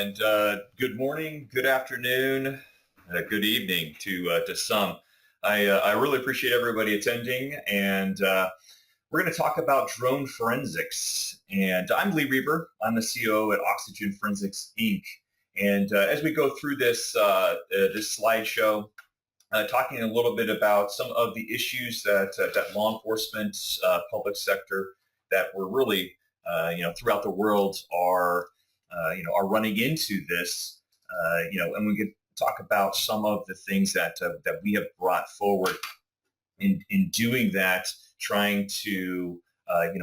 And good morning, good afternoon, good evening to some. I really appreciate everybody attending, and we're going to talk about drone forensics. And I'm Lee Reber. I'm the CEO at Oxygen Forensics Inc. And as we go through this slideshow, talking a little bit about some of the issues that law enforcement, public sector, that we're really throughout the world are running into this, and we could talk about some of the things that we have brought forward in doing that, trying to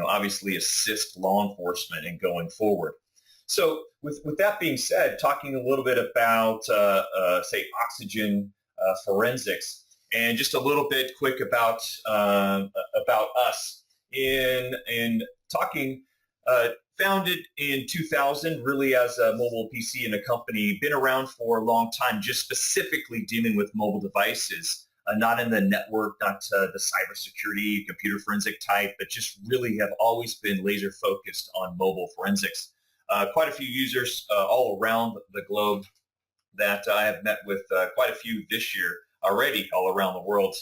obviously assist law enforcement in going forward. So with that being said, talking a little bit about say oxygen forensics, and just a little bit quick about us in talking. Founded in 2000, really as a mobile PC and a company, been around for a long time, just specifically dealing with mobile devices, not in the network, not the cybersecurity, computer forensic type, but just really have always been laser focused on mobile forensics. Quite a few users all around the globe that I have met with, quite a few this year already all around the world.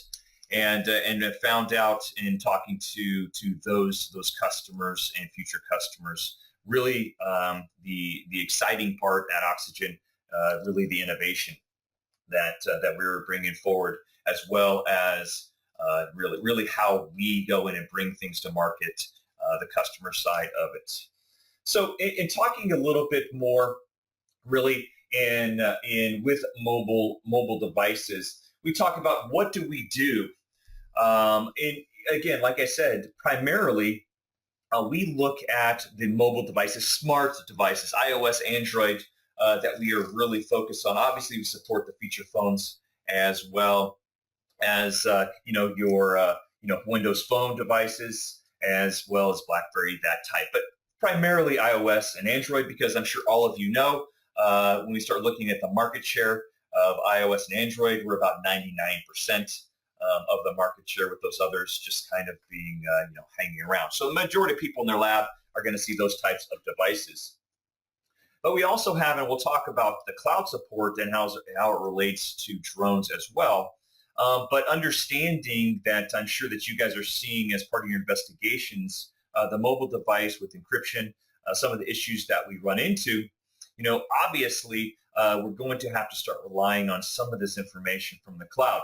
And have found out in talking to those customers and future customers, really the exciting part at Oxygen, really the innovation that we're bringing forward, as well as really how we go in and bring things to market, the customer side of it. So in talking a little bit more, really in with mobile devices, we talk about what do we do. And again, like I said, primarily we look at the mobile devices, smart devices, iOS, Android, that we are really focused on. Obviously, we support the feature phones as well as your Windows Phone devices, as well as BlackBerry, that type. But primarily iOS and Android, because I'm sure all of you know when we start looking at the market share of iOS and Android, we're about 99%. Of the market share, with those others just kind of being, hanging around. So the majority of people in their lab are going to see those types of devices. But we also have, and we'll talk about the cloud support and how it relates to drones as well. But understanding that, I'm sure that you guys are seeing as part of your investigations, the mobile device with encryption, some of the issues that we run into, obviously we're going to have to start relying on some of this information from the cloud.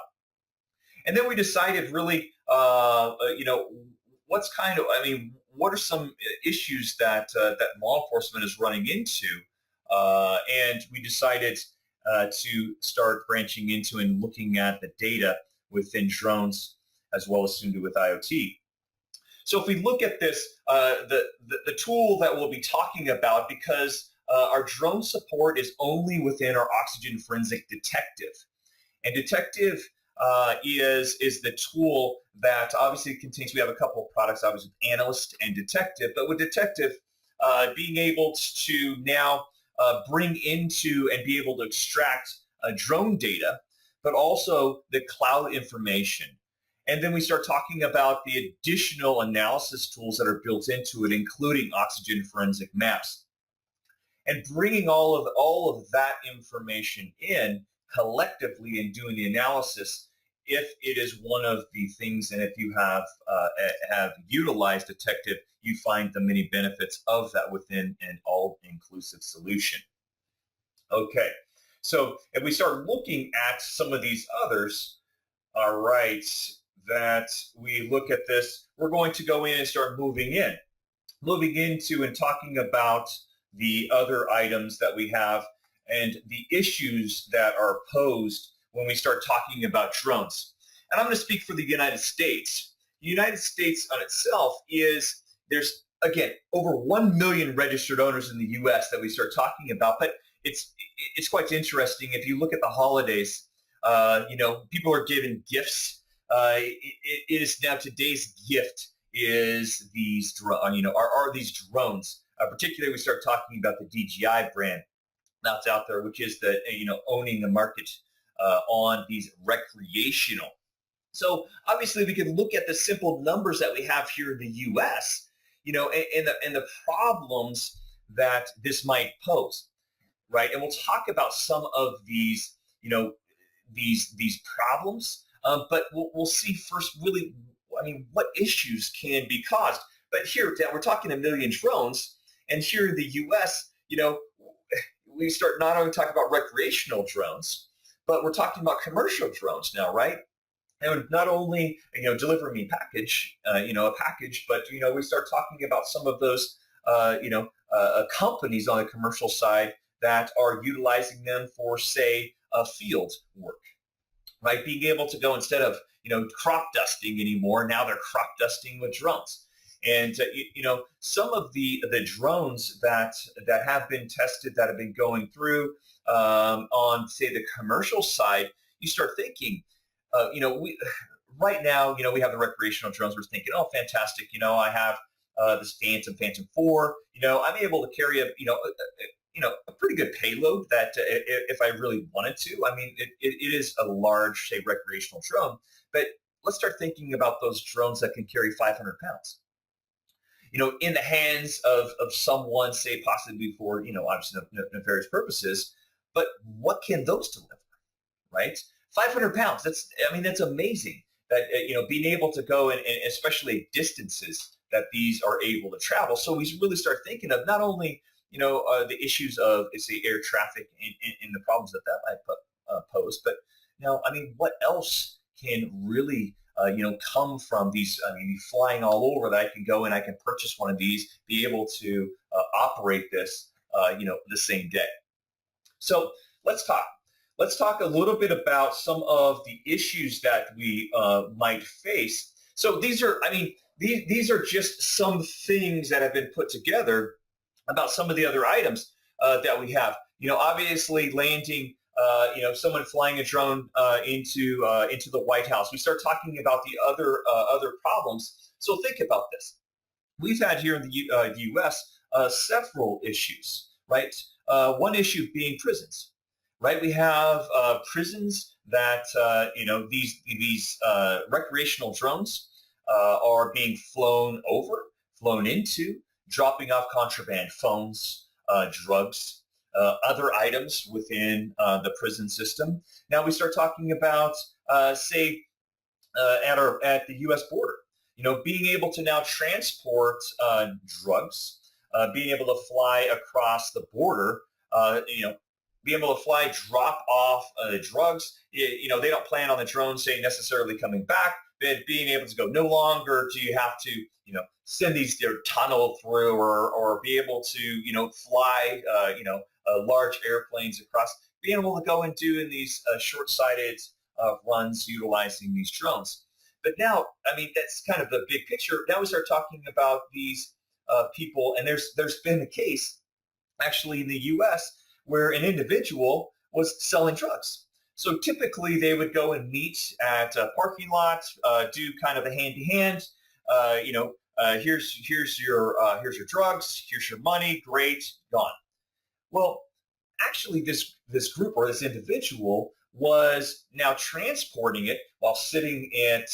And then we decided really, what are some issues that law enforcement is running into? And we decided to start branching into and looking at the data within drones, as well as soon to with IoT. So if we look at this, the tool that we'll be talking about, because our drone support is only within our Oxygen Forensic Detective. And Detective is the tool that obviously contains, we have a couple of products, obviously Analyst and Detective, but with Detective, being able to now bring into and be able to extract drone data, but also the cloud information. And then we start talking about the additional analysis tools that are built into it, including Oxygen Forensic Maps. And bringing all of that information in collectively and doing the analysis, if it is one of the things, and if you have utilized Detective, you find the many benefits of that within an all-inclusive solution. Okay, so if we start looking at some of these others, all right, that we look at this, we're going to go in and start moving into and talking about the other items that we have and the issues that are posed when we start talking about drones. And I'm going to speak for the United States. The United States on itself there's, again, over 1 million registered owners in the U.S. that we start talking about, but it's quite interesting. If you look at the holidays, people are given gifts. It is now, today's gift is these, are these drones. Particularly, we start talking about the DJI brand that's out there, which is the owning the market on these recreational. So obviously, we can look at the simple numbers that we have here in the U.S. And the problems that this might pose. right? And we'll talk about some of these, these problems. But we'll see first, really, I mean, what issues can be caused. But here, we're talking a million drones, and here in the U.S., we start not only talking about recreational drones, but we're talking about commercial drones now, right? And not only delivering me a package, but we start talking about some of those companies on the commercial side that are utilizing them for, say, field work, right? Being able to go, instead of crop dusting anymore, now they're crop dusting with drones. And some of the drones that have been tested, that have been going through on, say, the commercial side, you start thinking, we right now, we have the recreational drones. We're thinking, oh, fantastic. I have this Phantom 4. I'm able to carry a pretty good payload that if I really wanted to. I mean, it is a large, say, recreational drone. But let's start thinking about those drones that can carry 500 pounds. In the hands of someone, say, possibly for, obviously nefarious purposes. But what can those deliver, right? 500 pounds. That's amazing. That being able to go and especially distances that these are able to travel. So we really start thinking of not only the issues of, say, air traffic and the problems that might pose, but now, I mean, what else can really come from these? I mean, flying all over, that I can go and I can purchase one of these, be able to operate this, the same day. So let's talk. Let's talk a little bit about some of the issues that we might face. So these are, these are just some things that have been put together about some of the other items that we have. Obviously landing, someone flying a drone into the White House. We start talking about the other problems. So think about this. We've had here in the U.S. Several issues, right? One issue being prisons, right? We have prisons that these recreational drones are being flown over, flown into, dropping off contraband phones, drugs, other items within the prison system. Now we start talking about, say, at the U.S. border. Being able to now transport drugs, being able to fly across the border, being able to fly, drop off the drugs. They don't plan on the drone, say, necessarily coming back, but being able to go, no longer do you have to, send these tunnel through or be able to, fly, large airplanes across, being able to go and do in these short-sighted runs utilizing these drones. But now, that's kind of the big picture. Now we start talking about these people, and there's been a case actually in the U.S. where an individual was selling drugs. So typically they would go and meet at parking lots, do kind of a hand-to-hand, here's your drugs, here's your money, great, gone. Well, actually this group or this individual was now transporting it while sitting at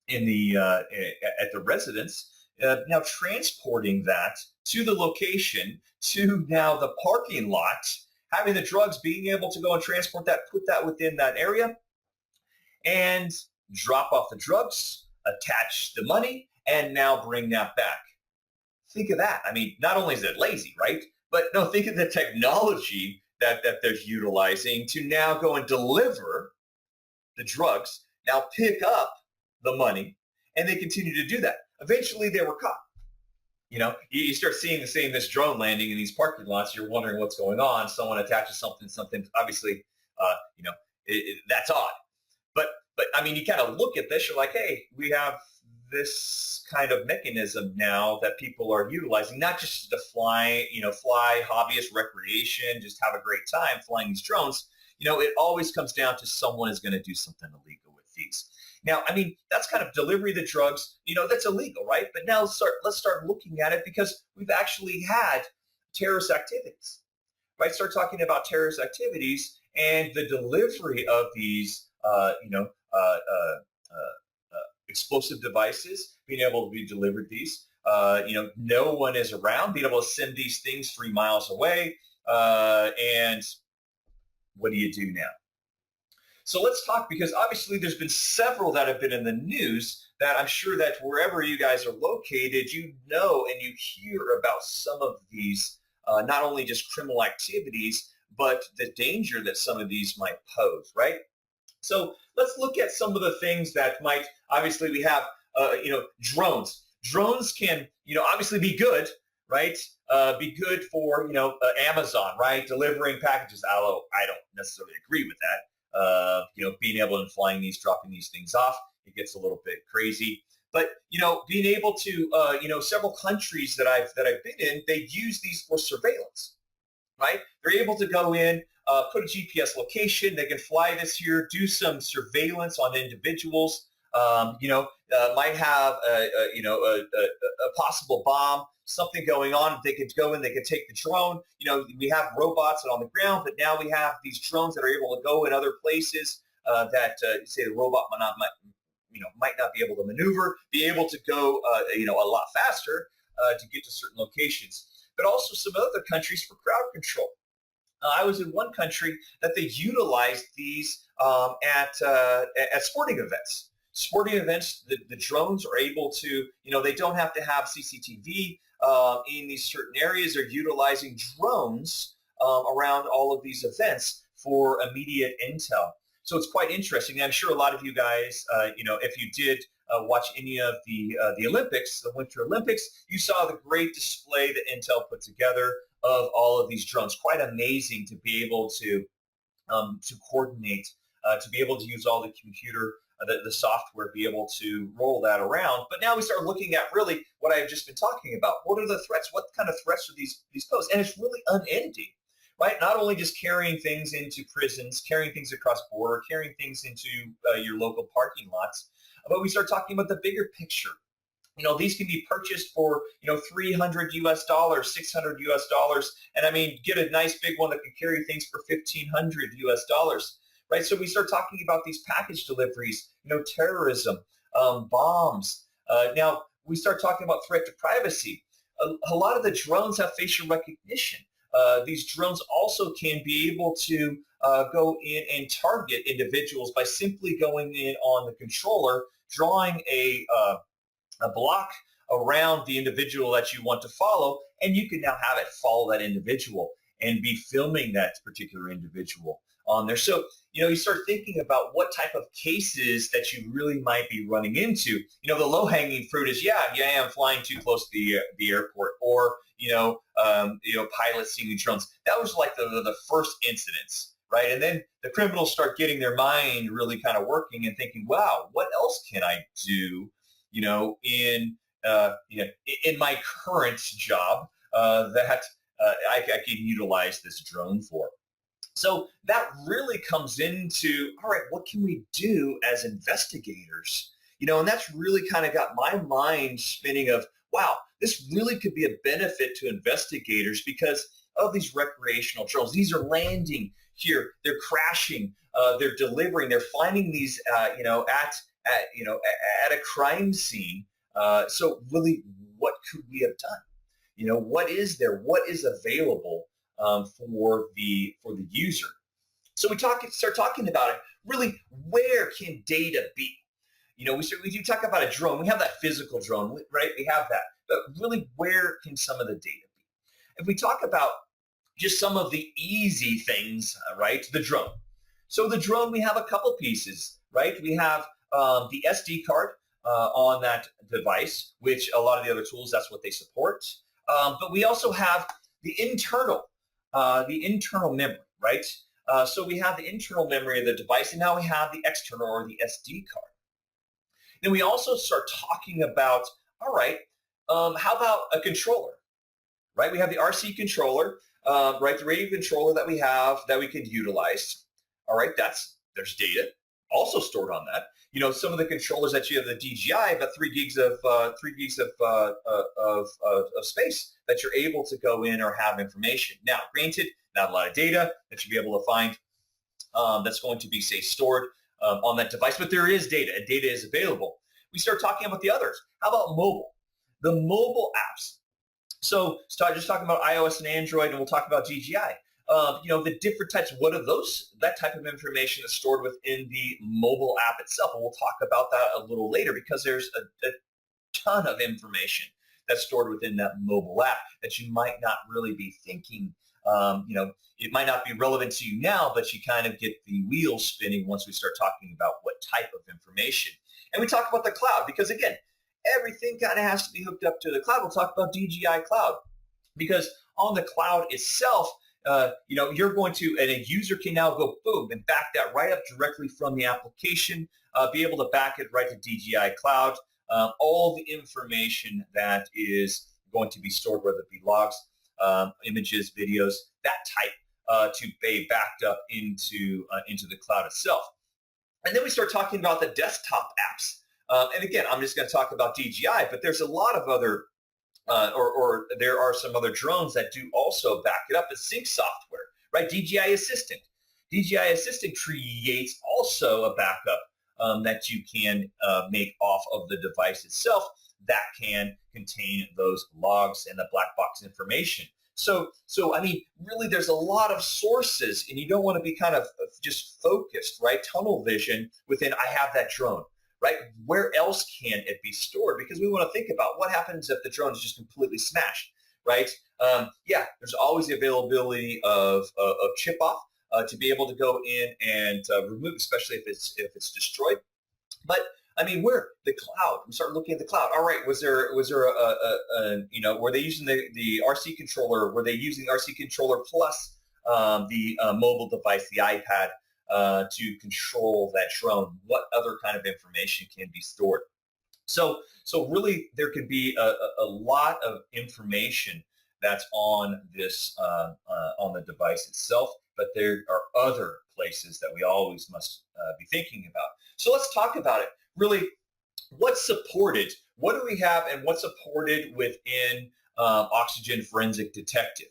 the residence, now transporting that to the location, to now the parking lot, having the drugs, being able to go and transport that, put that within that area, and drop off the drugs, attach the money, and now bring that back. Think of that. Not only is it lazy, right? But no, think of the technology that they're utilizing to now go and deliver the drugs, now pick up the money, and they continue to do that. Eventually they were caught. You start seeing this drone landing in these parking lots. You're wondering what's going on. Someone attaches something. Obviously, that's odd. But you kind of look at this. You're like, hey, we have this kind of mechanism now that people are utilizing, not just to fly, hobbyist recreation, just have a great time flying these drones. It always comes down to someone is going to do something illegal with these. Now, that's kind of delivery of the drugs, that's illegal, right? But now let's start looking at it, because we've actually had terrorist activities, right? Start talking about terrorist activities and the delivery of these, explosive devices, being able to be delivered these. No one is around, being able to send these things 3 miles away, And what do you do now? So let's talk, because obviously there's been several that have been in the news that I'm sure that wherever you guys are located, you know, and you hear about some of these, not only just criminal activities, but the danger that some of these might pose, right? So let's look at some of the things that might, obviously we have, drones. Drones can, obviously be good, right? Be good for, Amazon, right? Delivering packages. Although I don't necessarily agree with that. Being able and flying these, dropping these things off, it gets a little bit crazy. But being able to, several countries that I've been in, they use these for surveillance, right? They're able to go in, put a GPS location. They can fly this here, do some surveillance on individuals. Might have a possible bomb, something going on. They could go in, they could take the drone. We have robots on the ground, but now we have these drones that are able to go in other places that say the robot might not be able to maneuver, be able to go a lot faster to get to certain locations. But also some other countries for crowd control. I was in one country that they utilized these at sporting events. Sporting events, the drones are able to, they don't have to have CCTV in these certain areas. They're utilizing drones around all of these events for immediate intel. So it's quite interesting. I'm sure a lot of you guys, if you did watch any of the Olympics, the Winter Olympics, you saw the great display that Intel put together of all of these drones. Quite amazing to be able to coordinate, to be able to use all the computer, the software, be able to roll that around. But now we start looking at really what I've just been talking about. What are the threats? What kind of threats are these pose? And it's really unending, right? Not only just carrying things into prisons, carrying things across border, carrying things into your local parking lots, but we start talking about the bigger picture. These can be purchased for, $300 US, $600 US, and I mean, get a nice big one that can carry things for $1,500 US, right? So we start talking about these package deliveries, terrorism, bombs. Now we start talking about threat to privacy. A lot of the drones have facial recognition. These drones also can be able to go in and target individuals by simply going in on the controller, drawing a block around the individual that you want to follow, and you can now have it follow that individual and be filming that particular individual on there. So, you start thinking about what type of cases that you really might be running into. The low-hanging fruit is, I'm flying too close to the airport, or, pilots seeing drones. That was like the first incidents, right? And then the criminals start getting their mind really kind of working and thinking, wow, what else can I do in my current job that I can utilize this drone for. So that really comes into, all right, what can we do as investigators? And that's really kind of got my mind spinning of, wow, this really could be a benefit to investigators because of these recreational drones. These are landing here, they're crashing, they're delivering, they're finding these, at a crime scene. So really, what could we have done? What is there? What is available for the user? So we start talking about it. Really, where can data be? We do talk about a drone. We have that physical drone, right? We have that. But really, where can some of the data be? If we talk about just some of the easy things, right? The drone. So the drone, we have a couple pieces, right? We have the SD card on that device, which a lot of the other tools, that's what they support. But we also have the internal memory, right? So we have the internal memory of the device, and now we have the external, or the SD card. Then we also start talking about, all right, how about a controller, right? We have the RC controller, right? The radio controller that we have that we can utilize. All right, there's data also stored on that. Some of the controllers that you have, the DJI, but 3 gigs of space that you're able to go in or have information. Now, granted, not a lot of data that you'll be able to find that's going to be, say, stored on that device, but there is data, and data is available. We start talking about the others. How about mobile? The mobile apps. So start just talking about iOS and Android, and we'll talk about GGI. The different types. What are those? That type of information is stored within the mobile app itself, and we'll talk about that a little later because there's a ton of information that's stored within that mobile app that you might not really be thinking. It might not be relevant to you now, but you kind of get the wheels spinning once we start talking about what type of information. And we talk about the cloud because, again, everything kind of has to be hooked up to the cloud. We'll talk about DGI cloud because on the cloud itself, you're going to, and a user can now go boom and back that right up directly from the application, be able to back it right to DGI cloud. All the information that is going to be stored, whether it be logs, images, videos, that type, to be backed up into the cloud itself. And then we start talking about the desktop apps. And again, I'm just going to talk about DJI, but there's a lot of other, or there are some other drones that do also back it up as sync software, right? DJI Assistant. DJI Assistant creates also a backup that you can make off of the device itself that can contain those logs and the black box information. So I mean, really, there's a lot of sources, and you don't want to be kind of just focused, right? Tunnel vision within, I have that drone, right? Where else can it be stored? Because we want to think about what happens if the drone is just completely smashed, right? There's always the availability of chip off to be able to go in and remove, especially if it's destroyed. But I mean, where the cloud? We start looking at the cloud. All right, was there were they using the RC controller? Were they using the RC controller plus the mobile device, the iPad, to control that drone? What other kind of information can be stored? So really, there could be a lot of information that's on this on the device itself, but there are other places that we always must be thinking about. So let's talk about it. Really, what's supported? What do we have, and what's supported within Oxygen Forensic Detective?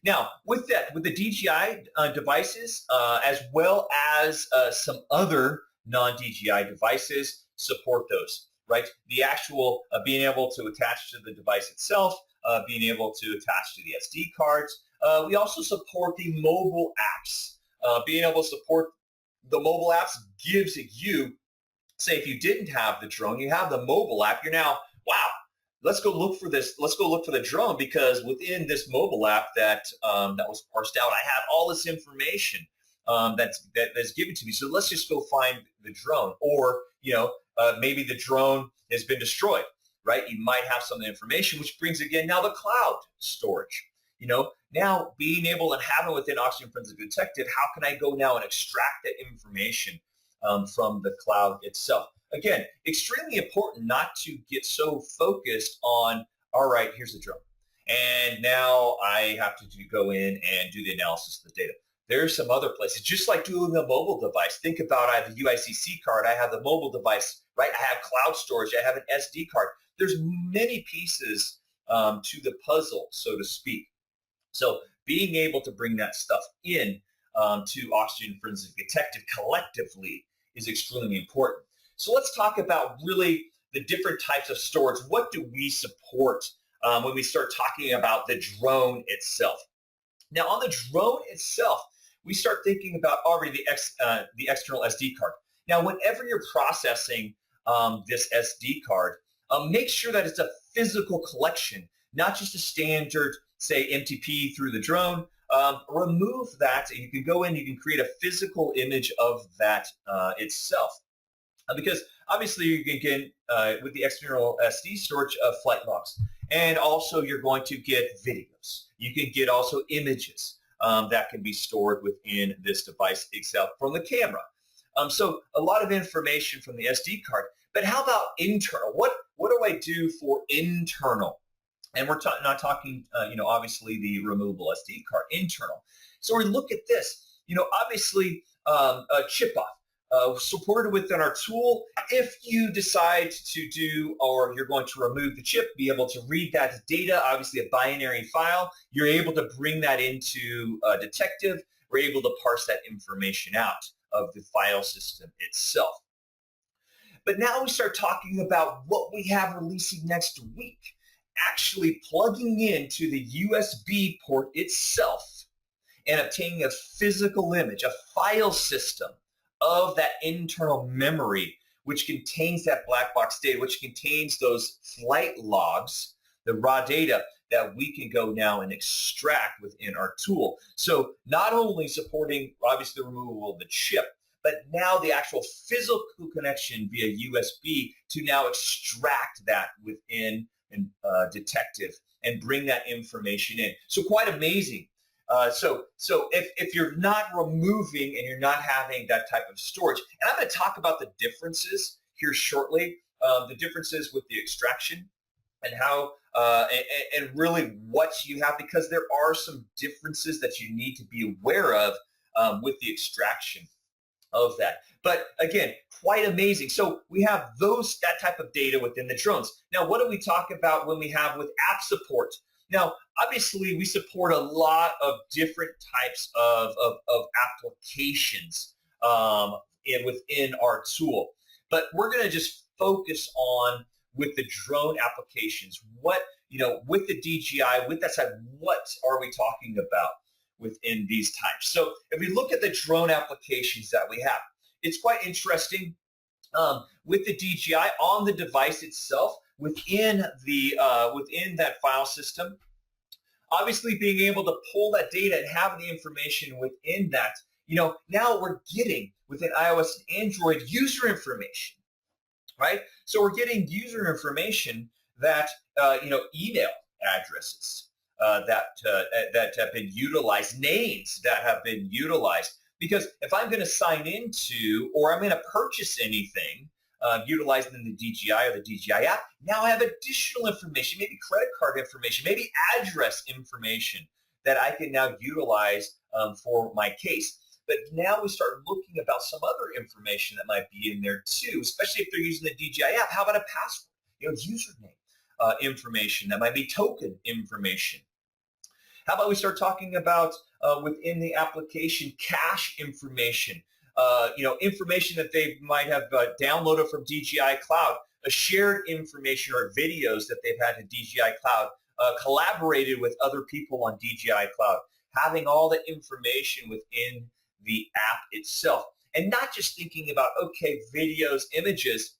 Now, with the DJI devices, as well as some other non-DJI devices, support those, right? The actual being able to attach to the device itself, being able to attach to the SD cards. We also support the mobile apps. Being able to support the mobile apps gives you, say if you didn't have the drone, you have the mobile app, you're now, wow, let's go look for this. Let's go look for the drone because within this mobile app that was parsed out, I have all this information that's given to me. So let's just go find the drone, or maybe the drone has been destroyed, right? You might have some information, which brings again now the cloud storage. Now being able to have it within Oxygen Forensic Detective, how can I go now and extract that information from the cloud itself? Again, extremely important not to get so focused on, all right, here's the drone. And now I have to go in and do the analysis of the data. There's some other places, just like doing a mobile device. Think about, I have the UICC card, I have the mobile device, right? I have cloud storage, I have an SD card. There's many pieces to the puzzle, so to speak. So being able to bring that stuff in to Oxygen Forensic Detective collectively is extremely important. So let's talk about really the different types of storage. What do we support when we start talking about the drone itself? Now, on the drone itself, we start thinking about already the external SD card. Now, whenever you're processing this SD card, make sure that it's a physical collection, not just a standard, say, MTP through the drone. Remove that. You can go in, you can create a physical image of that itself. Because obviously you can get, with the external SD storage, flight logs. And also you're going to get videos. You can get also images that can be stored within this device itself from the camera. So a lot of information from the SD card. But how about internal? What do I do for internal? And we're not talking, obviously the removable SD card, internal. So we look at this, obviously chip off, supported within our tool. If you decide to do, or you're going to remove the chip, be able to read that data, obviously a binary file, you're able to bring that into Detective. We're able to parse that information out of the file system itself. But now we start talking about what we have releasing next week. actually plugging into the USB port itself and obtaining a physical image, a file system of that internal memory, which contains that black box data, which contains those flight logs, the raw data that we can go now and extract within our tool. So not only supporting, obviously, the removal of the chip, but now the actual physical connection via USB to now extract that within Detective and bring that information in. So quite amazing. So if you're not removing and you're not having that type of storage, and I'm going to talk about the differences here shortly, the differences with the extraction and how and really what you have, because there are some differences that you need to be aware of with the extraction of that. But again, quite amazing. So we have that type of data within the drones. Now, what do we talk about when we have with app support? Now, obviously, we support a lot of different types of applications within our tool. But we're going to just focus on with the drone applications. What, with the DJI, with that side, what are we talking about within these types? So if we look at the drone applications that we have, it's quite interesting. With the DJI on the device itself, within that file system, obviously being able to pull that data and have the information within that, now we're getting within iOS and Android user information, right? So we're getting user information that, email addresses that have been utilized, names that have been utilized. Because if I'm going to sign into or I'm going to purchase anything utilizing the DJI or the DJI app, now I have additional information, maybe credit card information, maybe address information that I can now utilize for my case. But now we start looking about some other information that might be in there too, especially if they're using the DJI app. How about a password, username information, that might be token information. How about we start talking about within the application cache information, information that they might have downloaded from DJI Cloud, shared information or videos that they've had in DJI Cloud, collaborated with other people on DJI Cloud, having all the information within the app itself. And not just thinking about, videos, images,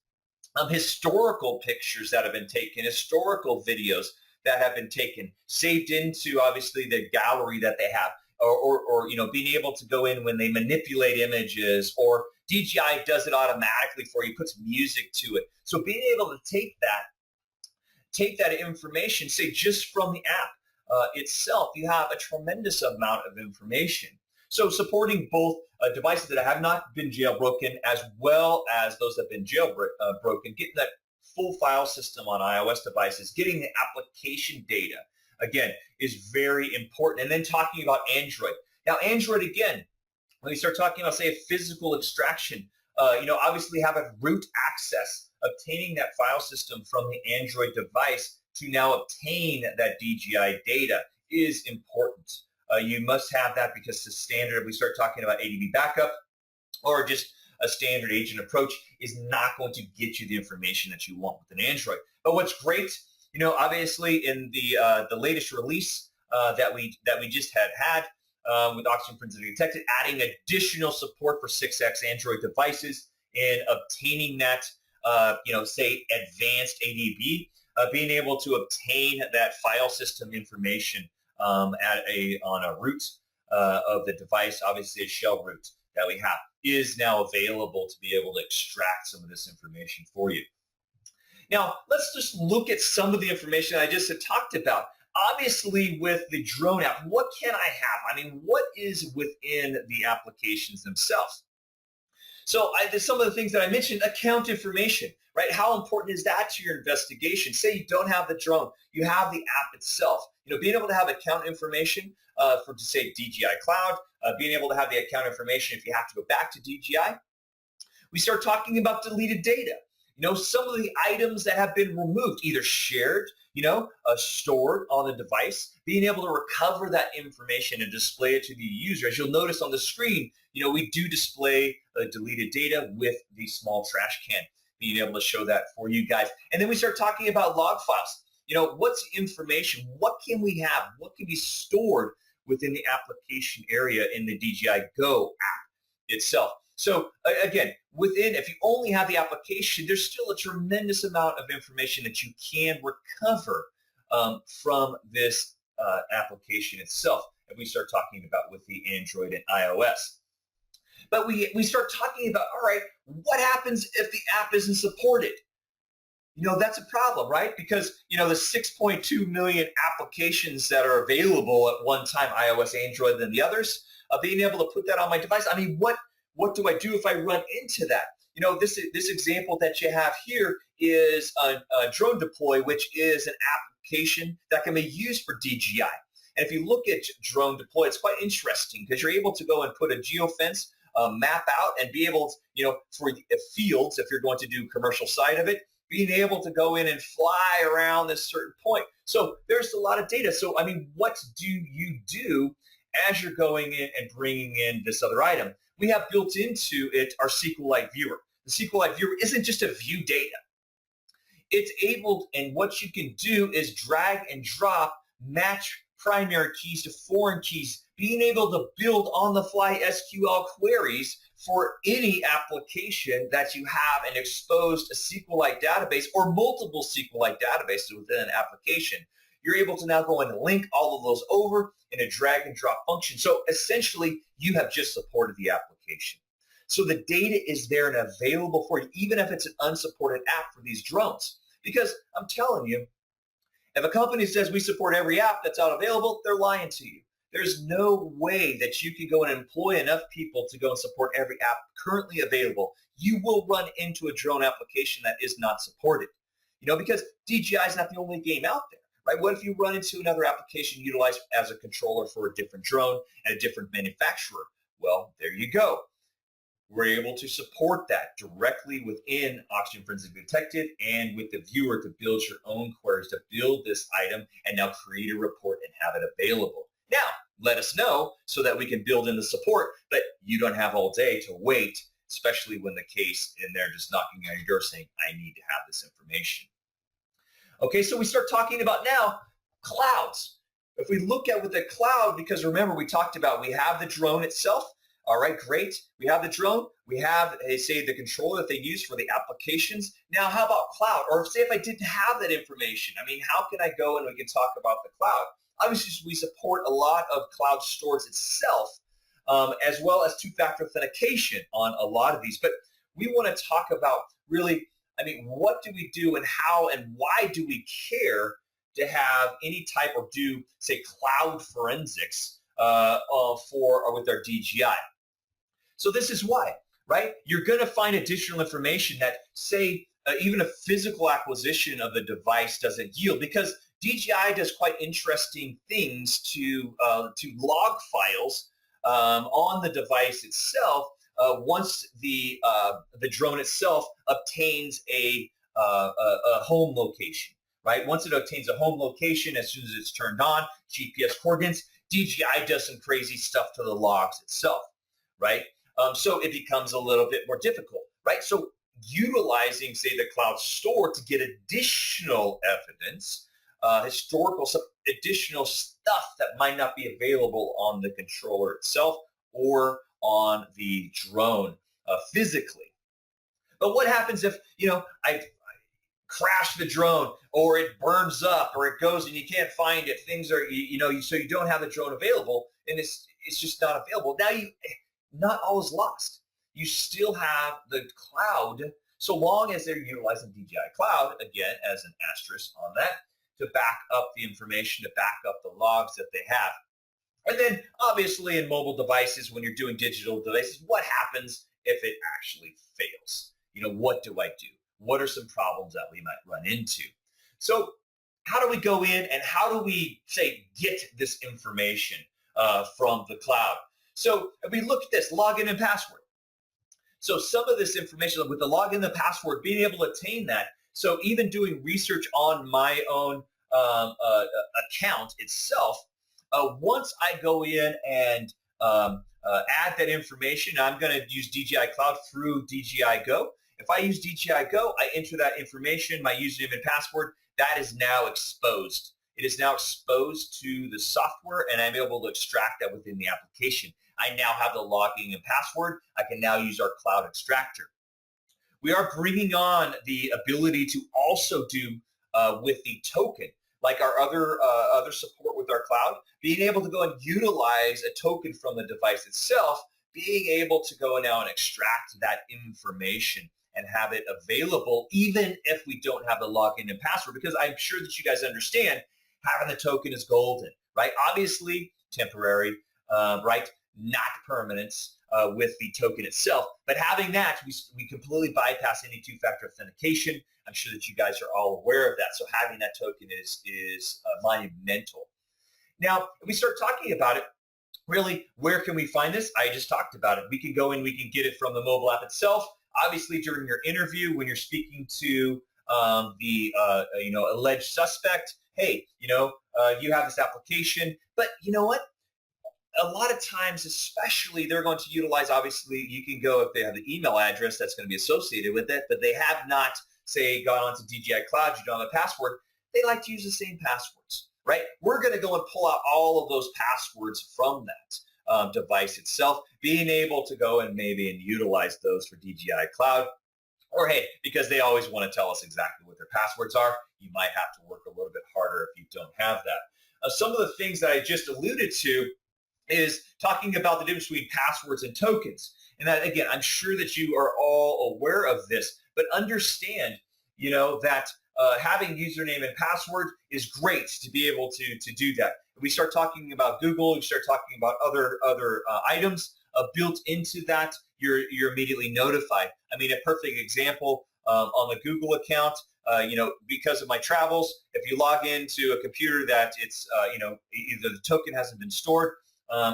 historical pictures that have been taken, historical videos that have been taken, saved into obviously the gallery that they have, or being able to go in when they manipulate images, or DJI does it automatically for you, puts music to it. So being able to take that information, say just from the app itself, you have a tremendous amount of information. So supporting both devices that have not been jailbroken as well as those that have been jailbroken, getting that full file system on iOS devices, getting the application data, again, is very important. And then talking about Android. Now, Android, again, when we start talking about, say, a physical extraction, obviously have a root access, obtaining that file system from the Android device to now obtain that DJI data is important. You must have that because the standard, if we start talking about ADB backup or just a standard agent approach, is not going to get you the information that you want with an Android. But what's great, obviously in the latest release that we just had with Oxygen Forensically Detected, adding additional support for 6X Android devices and obtaining that, say advanced ADB, being able to obtain that file system information on a root of the device, obviously a shell root that we have, is now available to be able to extract some of this information for you. Now, let's just look at some of the information I just had talked about. Obviously, with the drone app, what can I have? I mean, what is within the applications themselves? So there's some of the things that I mentioned, account information, right? How important is that to your investigation? Say you don't have the drone, you have the app itself. Being able to have account information for, say, DJI Cloud, being able to have the account information if you have to go back to DJI. We start talking about deleted data. Some of the items that have been removed, either shared, stored on the device, being able to recover that information and display it to the user. As you'll notice on the screen, we do display deleted data with the small trash can, being able to show that for you guys. And then we start talking about log files. What's information? What can we have? What can be stored within the application area in the DJI Go app itself? So again, if you only have the application, there's still a tremendous amount of information that you can recover from this application itself. If we start talking about with the Android and iOS. But we start talking about, all right, what happens if the app isn't supported? That's a problem, right? Because, the 6.2 million applications that are available at one time, iOS, Android, than the others, being able to put that on my device. I mean, what do I do if I run into that? This example that you have here is a drone deploy, which is an application that can be used for DJI. And if you look at drone deploy, it's quite interesting because you're able to go and put a geofence map out and be able to, for fields, if you're going to do commercial side of it, being able to go in and fly around this certain point. So there's a lot of data. So, I mean, what do you do as you're going in and bringing in this other item? We have built into it our SQLite viewer. The SQLite viewer isn't just a view data. It's able, and what you can do is drag and drop, match primary keys to foreign keys, being able to build on-the-fly SQL queries for any application that you have an exposed SQLite database or multiple SQLite databases within an application. You're able to now go and link all of those over in a drag and drop function. So essentially, you have just supported the application. So the data is there and available for you, even if it's an unsupported app for these drones. Because I'm telling you, if a company says we support every app that's out available, they're lying to you. There's no way that you can go and employ enough people to go and support every app currently available. You will run into a drone application that is not supported, because DJI is not the only game out there, right? What if you run into another application utilized as a controller for a different drone and a different manufacturer? Well, there you go. We're able to support that directly within Oxygen Forensically Detected and with the viewer to build your own queries to build this item and now create a report and have it available. Now, let us know so that we can build in the support, but you don't have all day to wait, especially when the case and they're just knocking on your door saying, I need to have this information. Okay, so we start talking about now clouds. If we look at with the cloud, because remember we talked about we have the drone itself. All right, great. We have the drone. We have, say, the controller that they use for the applications. Now, how about cloud? Or say if I didn't have that information, I mean, how can I go and we can talk about the cloud? Obviously, we support a lot of cloud stores itself, as well as two-factor authentication on a lot of these. But we want to talk about really, I mean, what do we do and how and why do we care to have any type or do, say, cloud forensics for or with our DJI? So this is why, right? You're going to find additional information that, say, even a physical acquisition of the device doesn't yield, because DJI does quite interesting things to log files on the device itself once the drone itself obtains a home location, right? Once it obtains a home location, as soon as it's turned on, GPS coordinates, DJI does some crazy stuff to the logs itself, right? So it becomes a little bit more difficult, right? So utilizing, say, the cloud store to get additional evidence, historical, some additional stuff that might not be available on the controller itself or on the drone physically. But what happens if, I crash the drone or it burns up or it goes and you can't find it? Things are, so you don't have the drone available and it's just not available. Now not all is lost. You still have the cloud, so long as they're utilizing DJI Cloud, again, as an asterisk on that, to back up the information, to back up the logs that they have. And then, obviously, in mobile devices, when you're doing digital devices, what happens if it actually fails? What do I do? What are some problems that we might run into? So how do we go in and how do we, say, get this information from the cloud? So if we look at this, login and password. So some of this information with the login and the password, being able to obtain that. So even doing research on my own account itself, once I go in and add that information, I'm going to use DJI Cloud through DJI Go. If I use DJI Go, I enter that information, my username and password. that is now exposed. It is now exposed to the software, and I'm able to extract that within the application. I now have the login and password. I can now use our cloud extractor. We are bringing on the ability to also do with the token, like our other support with our cloud, being able to go and utilize a token from the device itself, being able to go now and extract that information and have it available even if we don't have the login and password, because I'm sure that you guys understand having the token is golden, right? Obviously temporary, right? Not permanent with the token itself, but having that, we completely bypass any two-factor authentication. I'm sure that you guys are all aware of that. So having that token is monumental. Now, if we start talking about it, really, where can we find this? I just talked about it. We can go and we can get it from the mobile app itself. Obviously, during your interview, when you're speaking to the alleged suspect, hey, you have this application, but you know what? A lot of times, especially, they're going to utilize, obviously, you can go if they have the email address that's going to be associated with it, but they have not, say, gone onto DJI Cloud, you don't have a password, they like to use the same passwords, right? We're going to go and pull out all of those passwords from that device itself, being able to go and maybe utilize those for DJI Cloud. Or hey, because they always want to tell us exactly what their passwords are, you might have to work a little bit harder if you don't have that. Some of the things that I just alluded to is talking about the difference between passwords and tokens. And that, again, I'm sure that you are all aware of this, but understand, that having username and password is great to be able to do that. If we start talking about Google, we start talking about other items built into that, you're immediately notified. I mean, a perfect example on the Google account, because of my travels, if you log into a computer that it's, either the token hasn't been stored,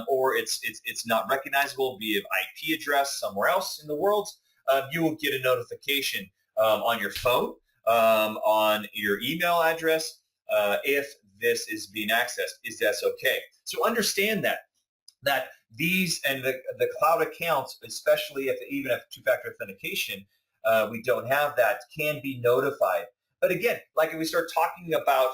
or it's not recognizable via IP address somewhere else in the world, you will get a notification on your phone, on your email address, if this is being accessed. Is that okay? So understand that these and the cloud accounts, especially even if two-factor authentication, we don't have that, can be notified. But again, like if we start talking about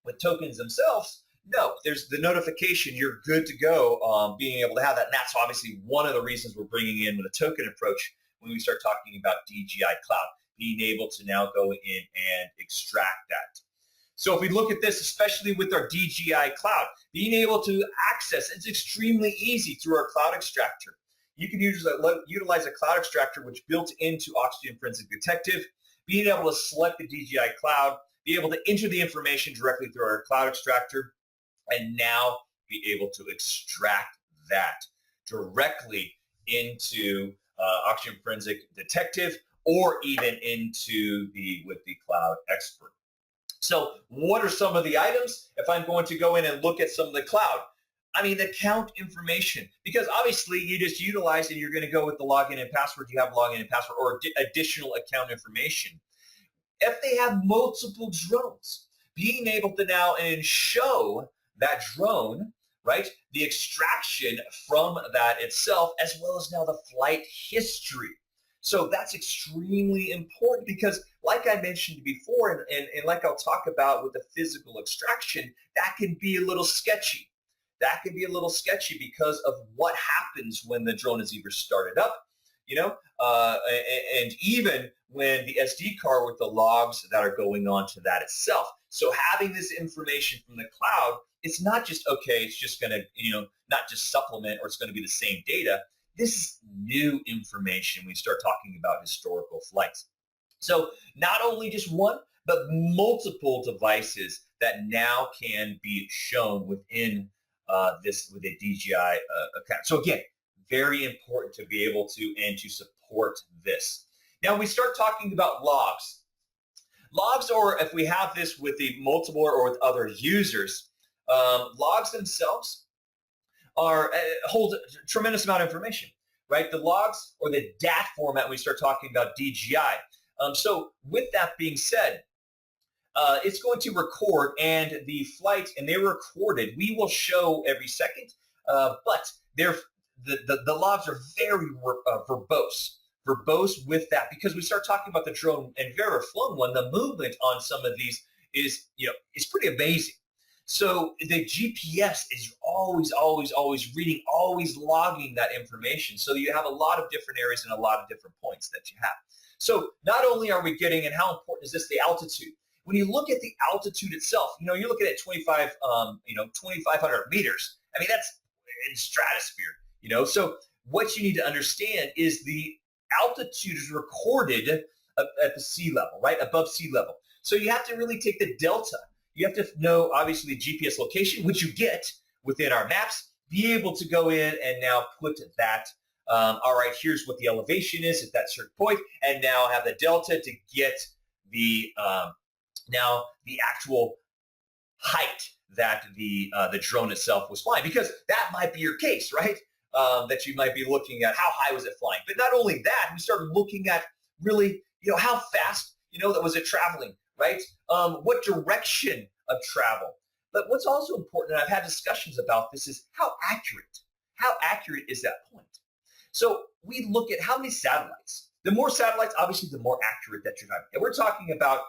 with tokens themselves, no, there's the notification. You're good to go being able to have that. And that's obviously one of the reasons we're bringing in with a token approach when we start talking about DJI Cloud, being able to now go in and extract that. So if we look at this, especially with our DJI Cloud, being able to access, it's extremely easy through our cloud extractor. You can utilize a cloud extractor which built into Oxygen Forensic Detective, being able to select the DJI Cloud, be able to enter the information directly through our cloud extractor, and now be able to extract that directly into Oxygen Forensic Detective, or even with the Cloud Expert. So what are some of the items? If I'm going to go in and look at some of the cloud, I mean, account information, because obviously you just utilize and you're going to go with the login and password. You have login and password or additional account information. If they have multiple drones, being able to now and show that drone, right, the extraction from that itself, as well as now the flight history. So that's extremely important because, like I mentioned before, and like I'll talk about with the physical extraction, that can be a little sketchy. That can be a little sketchy because of what happens when the drone is either started up, and even when the SD card with the logs that are going on to that itself. So having this information from the cloud, it's not just, okay, it's just going to, not just supplement or it's going to be the same data. This is new information when we start talking about historical flights. So not only just one, but multiple devices that now can be shown within this with a DJI account. So again, very important to be able to and to support this. Now we start talking about logs. Logs, or if we have this with the multiple or with other users, logs themselves hold a tremendous amount of information, right? The logs or the DAT format when we start talking about DJI. So with that being said, it's going to record, and the flight, and they're recorded. We will show every second, but the logs are very verbose with that, because we start talking about the drone and Vera flown one, the movement on some of these is pretty amazing. So the GPS is always reading, always logging that information. So you have a lot of different areas and a lot of different points that you have. So not only are we getting, and how important is this, the altitude? When you look at the altitude itself, you're looking at 2,500 meters. I mean, that's in stratosphere, So what you need to understand is the altitude is recorded at the sea level, right, above sea level. So you have to really take the delta. You have to know, obviously, GPS location, which you get within our maps, be able to go in and now put that, all right, here's what the elevation is at that certain point, and now have the delta to get the now the actual height that the drone itself was flying, because that might be your case, right? That you might be looking at how high was it flying. But not only that, we started looking at really, how fast, that was it traveling, right? What direction of travel. But what's also important, and I've had discussions about this, is how accurate is that point? So we look at how many satellites. The more satellites, obviously, the more accurate that you're having. And we're talking about,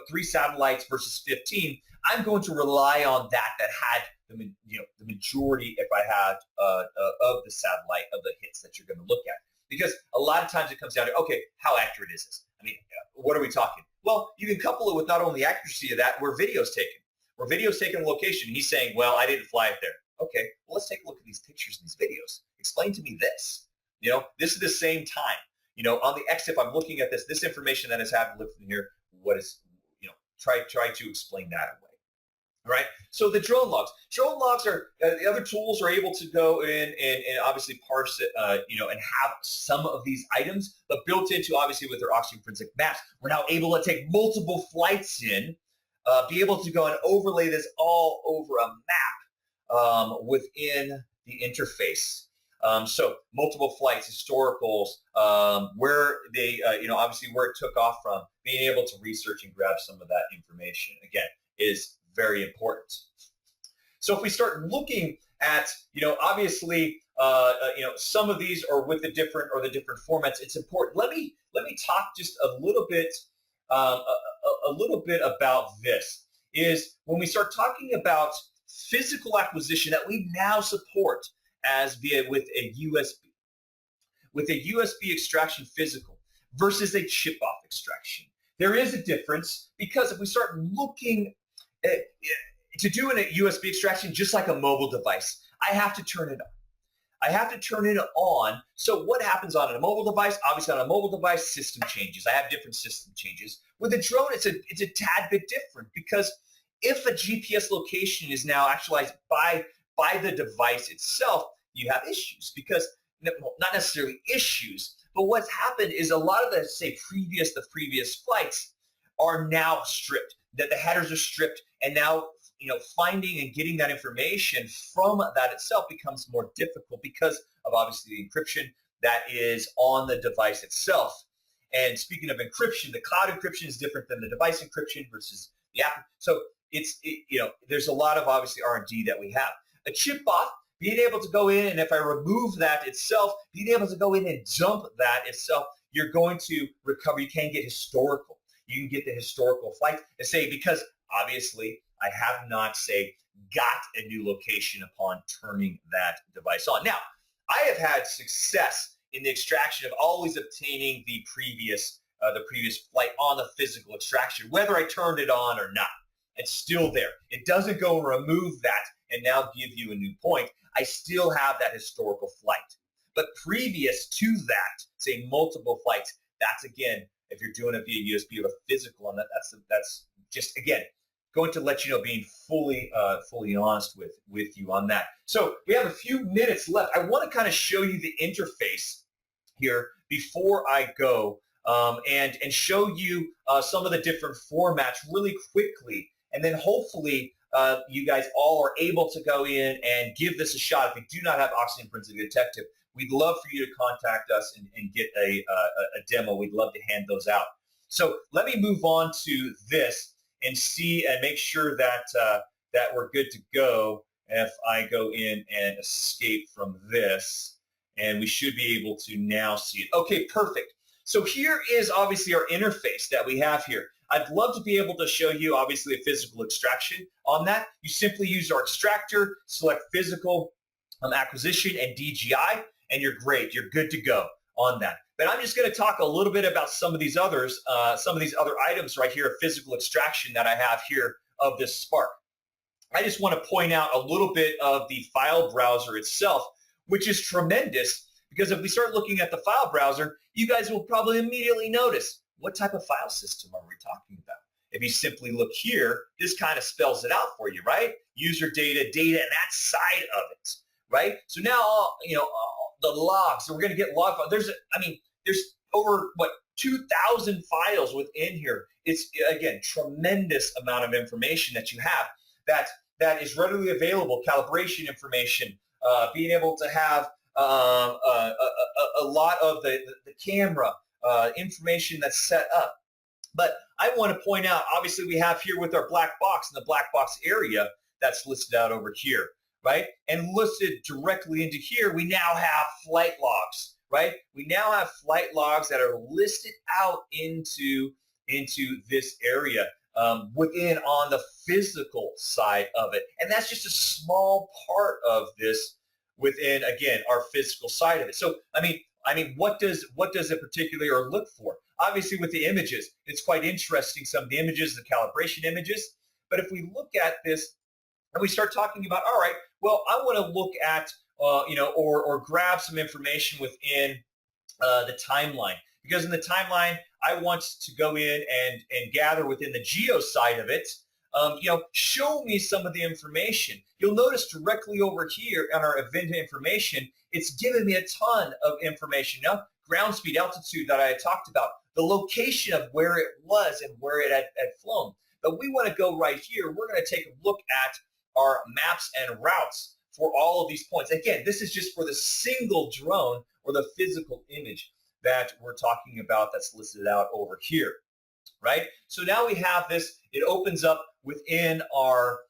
3 satellites versus 15. I'm going to rely on that had the majority, if I had of the satellite, of the hits that you're going to look at. Because a lot of times it comes down to, okay, how accurate is this? I mean, what are we talking? Well, you can couple it with not only the accuracy of that, where video's taken. Where video's taken a location, he's saying, well, I didn't fly it there. Okay, well, let's take a look at these pictures and these videos. Explain to me this. This is the same time. On the XTIP, I'm looking at this information that has happened from here. What is, try to explain that away. All right. So the drone logs. Drone logs are the other tools are able to go in and obviously parse it, and have some of these items, but built into, obviously, with their Oxygen Forensic maps, we're now able to take multiple flights in, be able to go and overlay this all over a map within the interface. So multiple flights, historicals, where they, obviously where it took off from, being able to research and grab some of that information, again, is very important. So if we start looking at, obviously, some of these are with the different formats, it's important. Let me talk just a little bit about this. Is when we start talking about physical acquisition that we now support with a USB extraction physical versus a chip-off extraction. There is a difference, because if we start looking to do a USB extraction, just like a mobile device, I have to turn it on. So what happens on a mobile device? Obviously, on a mobile device, system changes. I have different system changes. With a drone, it's a tad bit different, because if a GPS location is now actualized by the device itself, you have issues, because not necessarily issues, but what's happened is a lot of the previous flights are now stripped, that the headers are stripped, and now finding and getting that information from that itself becomes more difficult, because of obviously the encryption that is on the device itself. And speaking of encryption, the cloud encryption is different than the device encryption versus the app. So there's a lot of obviously R&D that we have. A chip off, being able to go in, and if I remove that itself, being able to go in and dump that itself, you're going to recover. You can get historical. You can get the historical flight and say, because obviously I have not, got a new location upon turning that device on. Now, I have had success in the extraction of always obtaining the previous flight on the physical extraction, whether I turned it on or not. It's still there. It doesn't go and remove that and now give you a new point. I still have that historical flight. But previous to that, say multiple flights, that's, again, if you're doing it via USB or a physical on that, that's just, again, going to let you know, being fully honest with you on that. So we have a few minutes left. I want to kind of show you the interface here before I go, and show you some of the different formats really quickly. And then hopefully you guys all are able to go in and give this a shot. If you do not have Oxygen Forensic Detective, we'd love for you to contact us and get a demo. We'd love to hand those out. So let me move on to this and see and make sure that that we're good to go. If I go in and escape from this, and we should be able to now see it. Okay, perfect. So here is obviously our interface that we have here. I'd love to be able to show you obviously a physical extraction on that. You simply use our extractor, select physical acquisition and DGI, and you're great. You're good to go on that. But I'm just going to talk a little bit about some of these other items right here of physical extraction that I have here of this Spark. I just want to point out a little bit of the file browser itself, which is tremendous because if we start looking at the file browser, you guys will probably immediately notice what type of file system are we talking about. If you simply look here, this kind of spells it out for you, right? User data, and that side of it, right? So now, the logs, so we're going to get log files. There's over, 2,000 files within here. It's, again, tremendous amount of information that you have that is readily available, calibration information, being able to have a lot of the camera information that's set up. But I want to point out, obviously we have here with our black box in the black box area that's listed out over here, right? And listed directly into here, we now have flight logs, right? We now have flight logs that are listed out into this area within on the physical side of it. And that's just a small part of this within, again, our physical side of it. So, what does it particularly look for? Obviously, with the images, it's quite interesting, some of the images, the calibration images. But if we look at this and we start talking about, all right, well, I want to look at, or grab some information within the timeline. Because in the timeline, I want to go in and gather within the geo side of it, show me some of the information. You'll notice directly over here on our event information, it's given me a ton of information. Now, ground speed, altitude that I had talked about, the location of where it was and where it had flown. But we want to go right here. We're going to take a look at our maps and routes for all of these points. Again, this is just for the single drone or the physical image that we're talking about that's listed out over here, right? So now we have this, it opens up within our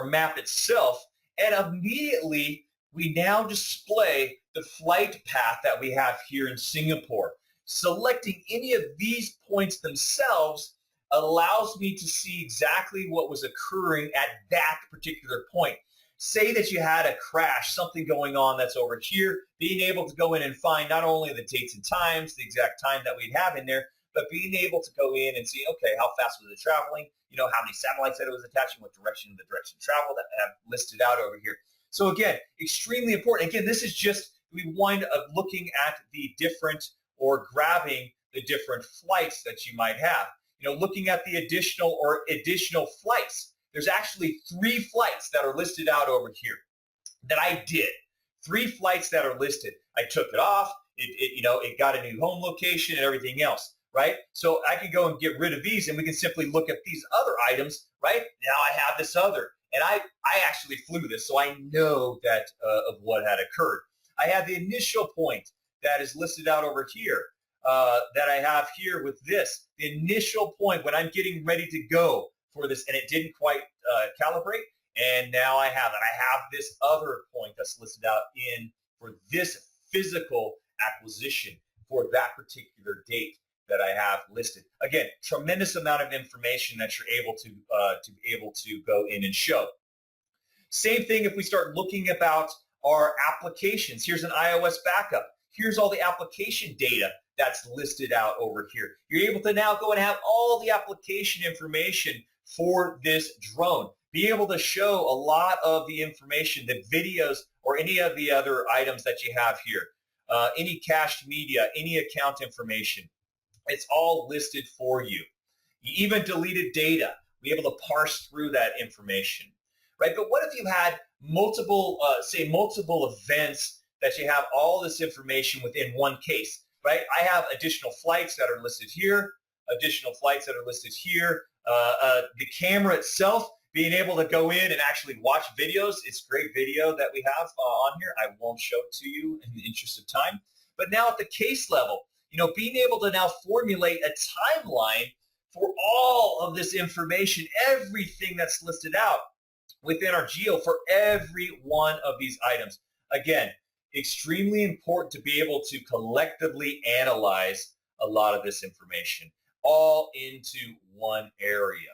map itself, and immediately we now display the flight path that we have here in Singapore. Selecting any of these points themselves allows me to see exactly what was occurring at that particular point. Say that you had a crash, something going on that's over here, being able to go in and find not only the dates and times, the exact time that we'd have in there, but being able to go in and see, okay, how fast was it traveling? How many satellites that it was attaching, what direction the direction of travel that I have listed out over here. So again, extremely important. Again, this is just, we wind up looking at the different or grabbing the different flights that you might have. Looking at the additional flights. There's actually 3 flights that are listed out over here that I did. 3 flights that are listed. I took it off. It got a new home location and everything else, right? So I can go and get rid of these, and we can simply look at these other items, right? Now I have this other, and I actually flew this, so I know that of what had occurred. I had the initial point that is listed out over here that I have here with this. The initial point when I'm getting ready to go for this, and it didn't quite calibrate, and now I have it. I have this other point that's listed out in for this physical acquisition for that particular date that I have listed. Again, tremendous amount of information that you're able to go in and show. Same thing if we start looking about our applications. Here's an iOS backup. Here's all the application data that's listed out over here. You're able to now go and have all the application information for this drone. Be able to show a lot of the information, the videos, or any of the other items that you have here. Any cached media, any account information. It's all listed for you. You even deleted data. Be able to parse through that information, right? But what if you had multiple events that you have all this information within one case, right? I have additional flights that are listed here, additional flights that are listed here. The camera itself, being able to go in and actually watch videos. It's great video that we have on here. I won't show it to you in the interest of time. But now at the case level, being able to now formulate a timeline for all of this information, everything that's listed out within our geo for every one of these items. Again, extremely important to be able to collectively analyze a lot of this information all into one area.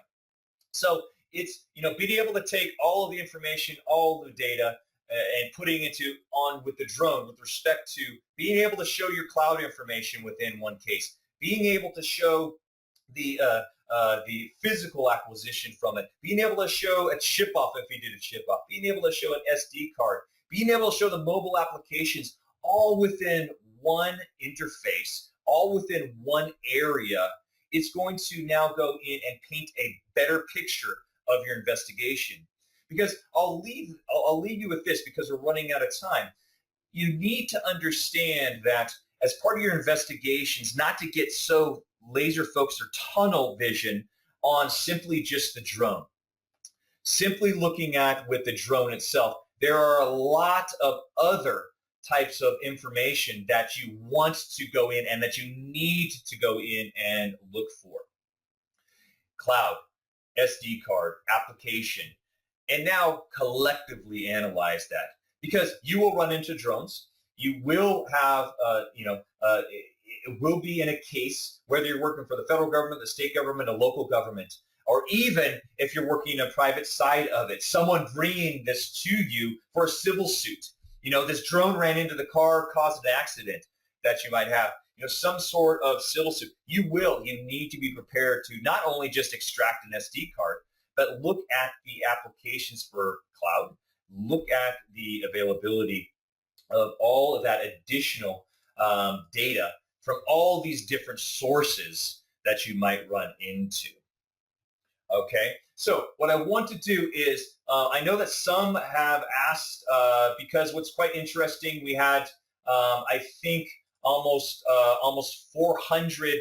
So it's, being able to take all of the information, all of the data, and putting it on with the drone with respect to being able to show your cloud information within one case, being able to show the physical acquisition from it, being able to show a chip off if you did a chip off, being able to show an SD card, being able to show the mobile applications all within one interface, all within one area. It's going to now go in and paint a better picture of your investigation. Because I'll leave you with this because we're running out of time. You need to understand that as part of your investigations, not to get so laser focused or tunnel vision on simply just the drone. Simply looking at with the drone itself, there are a lot of other types of information that you want to go in and that you need to go in and look for. Cloud, SD card, application, and now collectively analyze that, because you will run into drones. You will have, it will be in a case, whether you're working for the federal government, the state government, a local government, or even if you're working a private side of it, someone bringing this to you for a civil suit. This drone ran into the car, caused an accident that you might have, some sort of civil suit. You need to be prepared to not only just extract an SD card, but look at the applications for cloud, look at the availability of all of that additional data from all these different sources that you might run into. Okay, so what I want to do is, I know that some have asked, because what's quite interesting, we had, I think, almost 400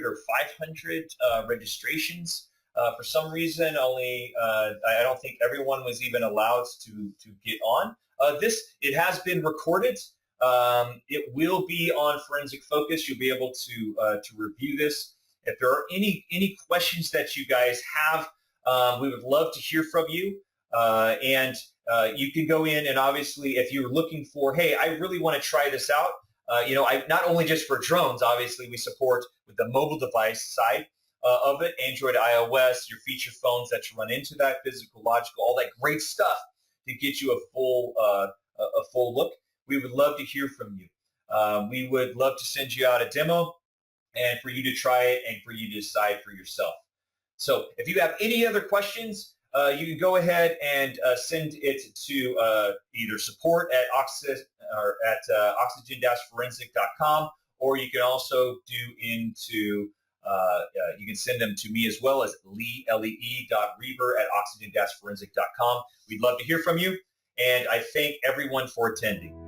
or 500 registrations. For some reason, only I don't think everyone was even allowed to get on. It has been recorded. It will be on Forensic Focus. You'll be able to review this. If there are any questions that you guys have, we would love to hear from you. And you can go in and obviously, if you're looking for, hey, I really want to try this out. Not only just for drones, obviously we support with the mobile device side of it, Android, iOS, your feature phones that you run into that, physical, logical, all that great stuff to get you a full look. We would love to hear from you. We would love to send you out a demo and for you to try it and for you to decide for yourself. So if you have any other questions, you can go ahead and send it to either support at oxygen-forensic.com, or you can also you can send them to me as well as lee.reber@oxygen-forensic.com. We'd love to hear from you, and I thank everyone for attending.